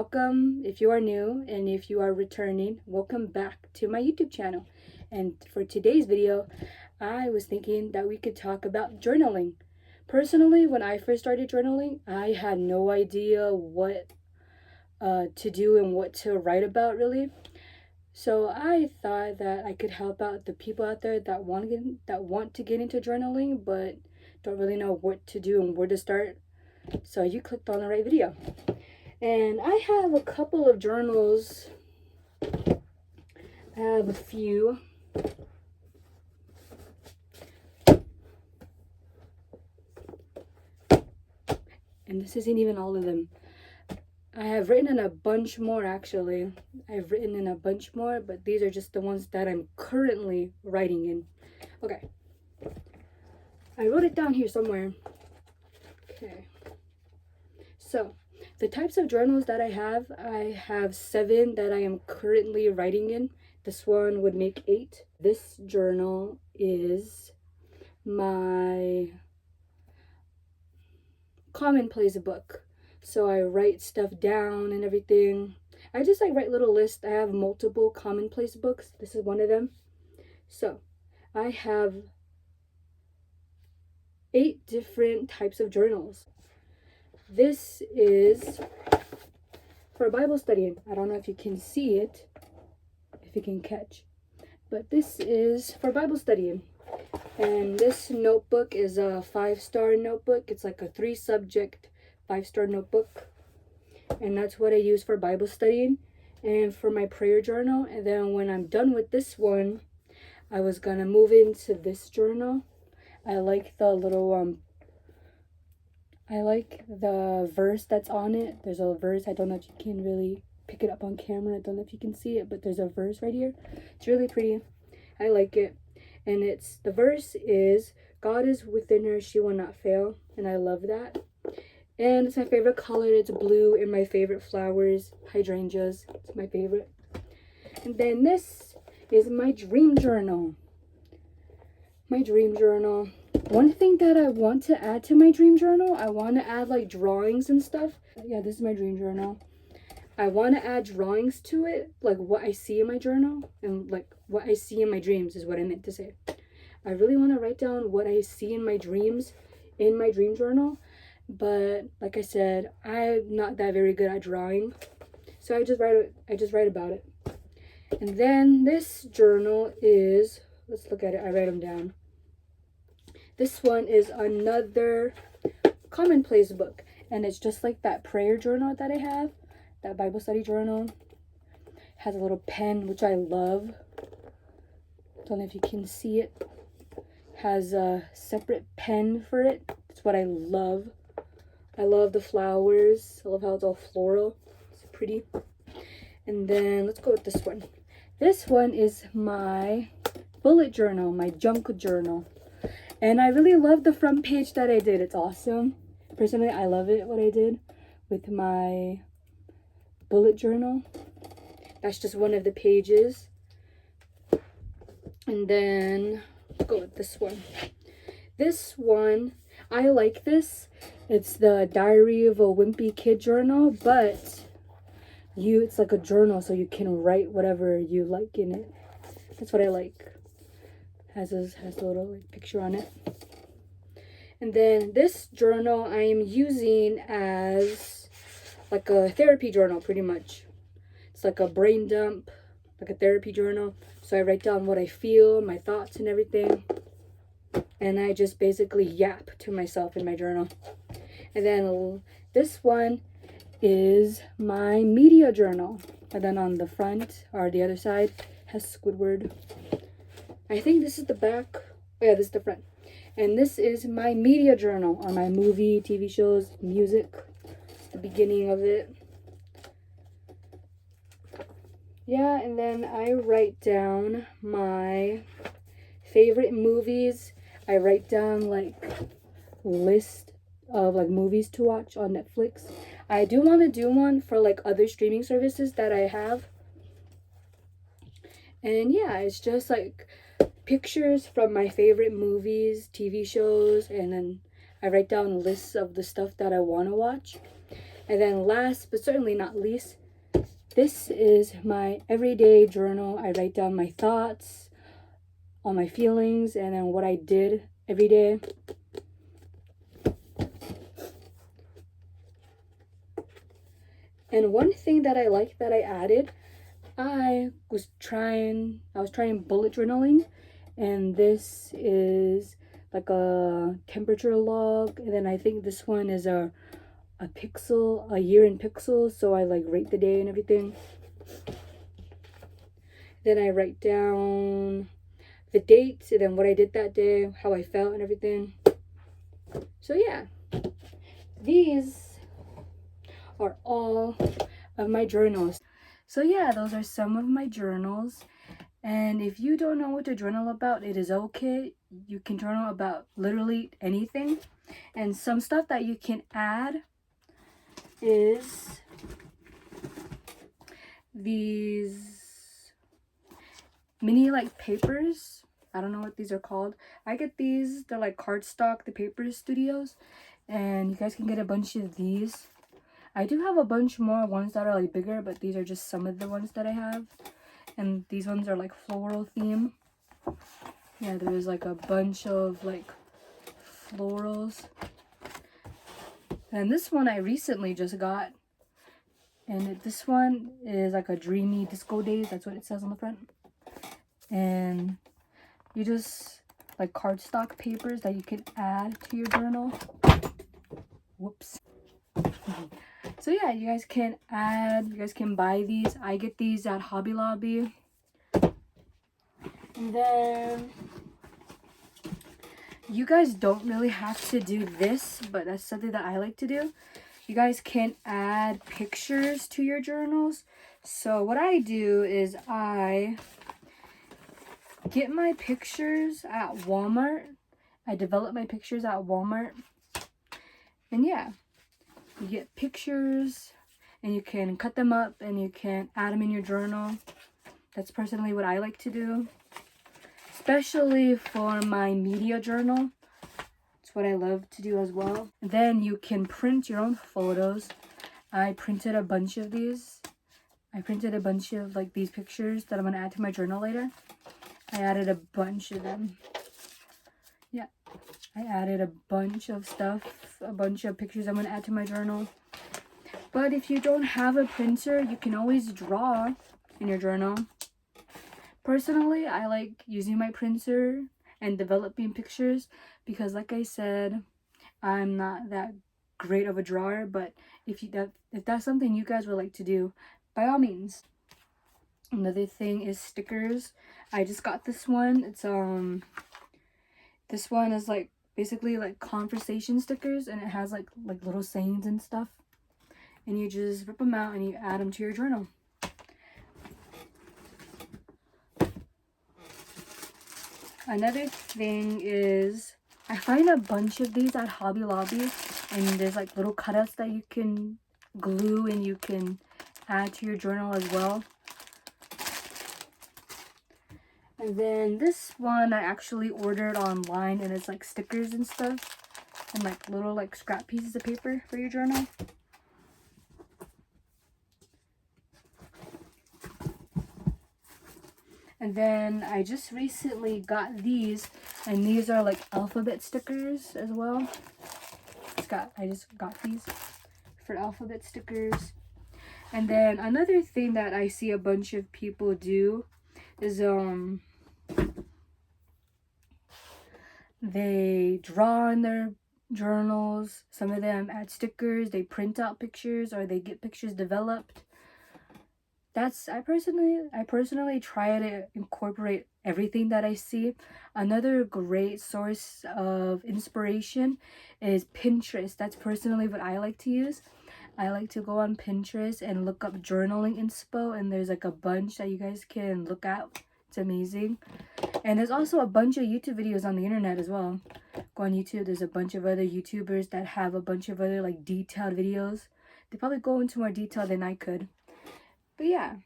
welcome if you are new, and if you are returning, welcome back to my YouTube channel. And for today's video, I was thinking that we could talk about journaling. Personally, when I first started journaling, I had no idea what to do and what to write about, really. So I thought that I could help out the people out there that want to get into journaling but don't really know what to do and where to start. So you clicked on the right video. And I have a couple of journals. I have a few. And this isn't even all of them. I have written in a bunch more, actually. I've written in a bunch more, but these are just the ones that I'm currently writing in. Okay. I wrote it down here somewhere. Okay. So, the types of journals that I have 7 that I am currently writing in. This one would make 8. This journal is my commonplace book. So I write stuff down and everything. I just write little lists. I have multiple commonplace books. This is one of them. So I have 8 different types of journals. This is for Bible studying. I don't know if you can see it, if you can catch, but this is for Bible studying. And this notebook is a 5-star notebook. It's like a 3-subject 5-star notebook. And that's what I use for Bible studying and for my prayer journal. And then when I'm done with this one, I was gonna move into this journal. I like the little I like the verse that's on it. There's a verse. I don't know if you can really pick it up on camera. I don't know if you can see it, but there's a verse right here. It's really pretty. I like it. And the verse is, God is within her, she will not fail. And I love that. And it's my favorite color. It's blue, and my favorite flowers, hydrangeas. It's my favorite. And then this is my dream journal. My dream journal. One thing that I want to add to my dream journal, I want to add drawings and stuff. Yeah, this is my dream journal. I want to add drawings to it, like what I see in my journal, and what I see in my dreams is what I meant to say. I really want to write down what I see in my dreams in my dream journal, but like I said, I'm not that very good at drawing, so I just write about it. And then this journal is, let's look at it. I write them down. This one is another commonplace book, and it's just like that prayer journal that I have, that Bible study journal. It has a little pen, which I love. Don't know if you can see it. Has a separate pen for it. It's what I love. I love the flowers. I love how it's all floral. It's pretty. And then let's go with this one. This one is my bullet journal, my junk journal. And I really love the front page that I did. It's awesome. Personally, I love it, what I did with my bullet journal. That's just one of the pages. And then let's go with this one. This one, I like this. It's the Diary of a Wimpy Kid journal, but it's like a journal, so you can write whatever you like in it. That's what I like. Has a little picture on it. And then this journal I am using as like a therapy journal, pretty much. It's like a brain dump, like a therapy journal. So I write down what I feel, my thoughts and everything. And I just basically yap to myself in my journal. And then this one is my media journal. And then on the front, or the other side, has Squidward. I think this is the back. Oh yeah, this is the front. And this is my media journal on my movie, TV shows, music. The beginning of it. Yeah, and then I write down my favorite movies. I write down list of movies to watch on Netflix. I do want to do one for other streaming services that I have. And yeah, it's just pictures from my favorite movies, TV shows, and then I write down lists of the stuff that I want to watch. And then last but certainly not least, this is my everyday journal. I write down my thoughts, all my feelings, and then what I did every day. And one thing that I like that I added, I was trying bullet journaling, and this is like a temperature log, and then I think this one is a year in pixels, so I like rate the day and everything. Then I write down the dates and then what I did that day, how I felt and everything. So yeah, these are all of my journals. So yeah, those are some of my journals. And if you don't know what to journal about, it is okay. You can journal about literally anything. And some stuff that you can add is these mini like papers. I don't know what these are called. I get these. They're like cardstock, the Paper Studios. And you guys can get a bunch of these. I do have a bunch more ones that are like bigger, but these are just some of the ones that I have. And these ones are like floral theme. Yeah, there's like a bunch of like florals. And this one I recently just got. And this one is like a dreamy disco days. That's what it says on the front. And you just like cardstock papers that you can add to your journal. Whoops. So yeah, you guys can buy these. I get these at Hobby Lobby. And then you guys don't really have to do this, but that's something that I like to do. You guys can add pictures to your journals. So what I do is I get my pictures at Walmart. I develop my pictures at Walmart. And yeah, you get pictures and you can cut them up and you can add them in your journal. That's personally what I like to do, especially for my media journal. It's what I love to do as well. Then you can print your own photos. I printed a bunch of these. I printed a bunch of like these pictures that I'm going to add to my journal later. I added a bunch of them. Yeah, I added a bunch of stuff, a bunch of pictures I'm going to add to my journal. But if you don't have a printer, you can always draw in your journal. Personally, I like using my printer and developing pictures because, like I said, I'm not that great of a drawer. But if that's something you guys would like to do, by all means. Another thing is stickers. I just got this one. It's this one is like basically like conversation stickers, and it has like little sayings and stuff. And you just rip them out and you add them to your journal. Another thing is I find a bunch of these at Hobby Lobby, and there's like little cutouts that you can glue and you can add to your journal as well. And then this one I actually ordered online, and it's like stickers and stuff and like little like scrap pieces of paper for your journal. And then I just recently got these, and these are like alphabet stickers as well. I just got these for alphabet stickers. And then another thing that I see a bunch of people do is they draw in their journals. Some of them add stickers, they print out pictures, or they get pictures developed. I personally try to incorporate everything that I see. Another great source of inspiration is Pinterest. That's personally what I like to use. I like to go on Pinterest and look up journaling inspo, and there's like a bunch that you guys can look at. It's amazing. And there's also a bunch of YouTube videos on the internet as well. Go on YouTube, there's a bunch of other YouTubers that have a bunch of other like detailed videos. They probably go into more detail than I could. But yeah,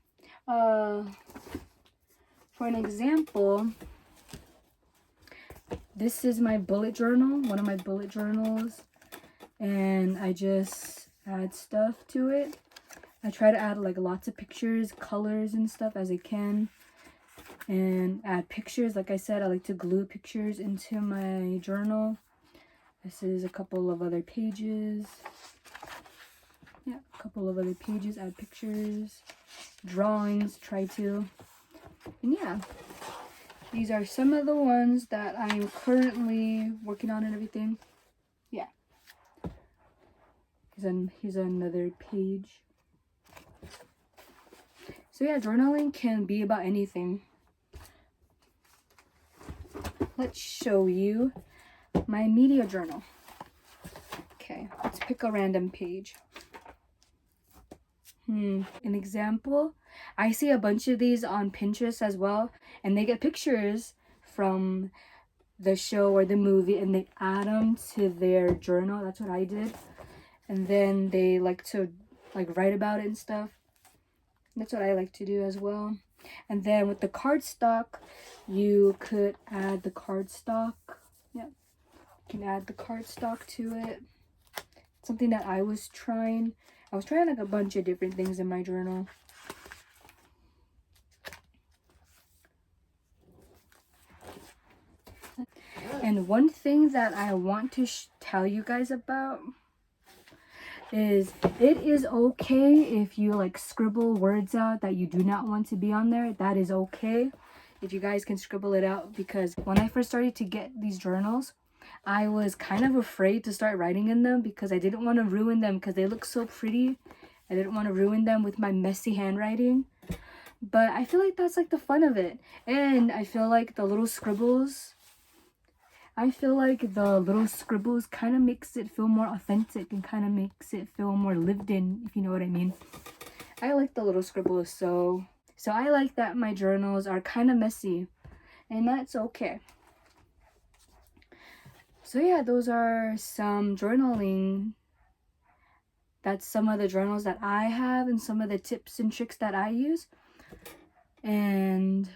for an example, This is my bullet journal, one of my bullet journals, and I just add stuff to it. I try to add like lots of pictures, colors and stuff as I can, and add pictures. Like I said, I like to glue pictures into my journal. This is a couple of other pages. Yeah, a couple of other pages, add pictures, drawings, try to. And yeah, these are some of the ones that I'm currently working on and everything. Yeah. Here's another page. So yeah, journaling can be about anything. Let's show you my media journal. Okay, let's pick a random page. An example, I see a bunch of these on Pinterest as well, and they get pictures from the show or the movie and they add them to their journal. That's what I did. And then they like to like write about it and stuff. That's what I like to do as well. And then with the cardstock, you could add the cardstock. Yeah, you can add the cardstock to it. Something that I was trying like a bunch of different things in my journal. And one thing that I want to tell you guys about is it is okay if you like scribble words out that you do not want to be on there. That is okay if you guys can scribble it out, because when I first started to get these journals, I was kind of afraid to start writing in them because I didn't want to ruin them because they look so pretty. I didn't want to ruin them with my messy handwriting. But I feel like that's like the fun of it. And I feel like the little scribbles kind of makes it feel more authentic and kind of makes it feel more lived in, if you know what I mean. I like the little scribbles, so I like that my journals are kind of messy, and that's okay. So yeah, those are some journaling. That's some of the journals that I have and some of the tips and tricks that I use. And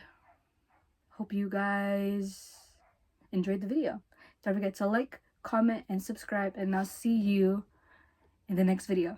hope you guys enjoyed the video. Don't forget to like, comment, and subscribe, and I'll see you in the next video.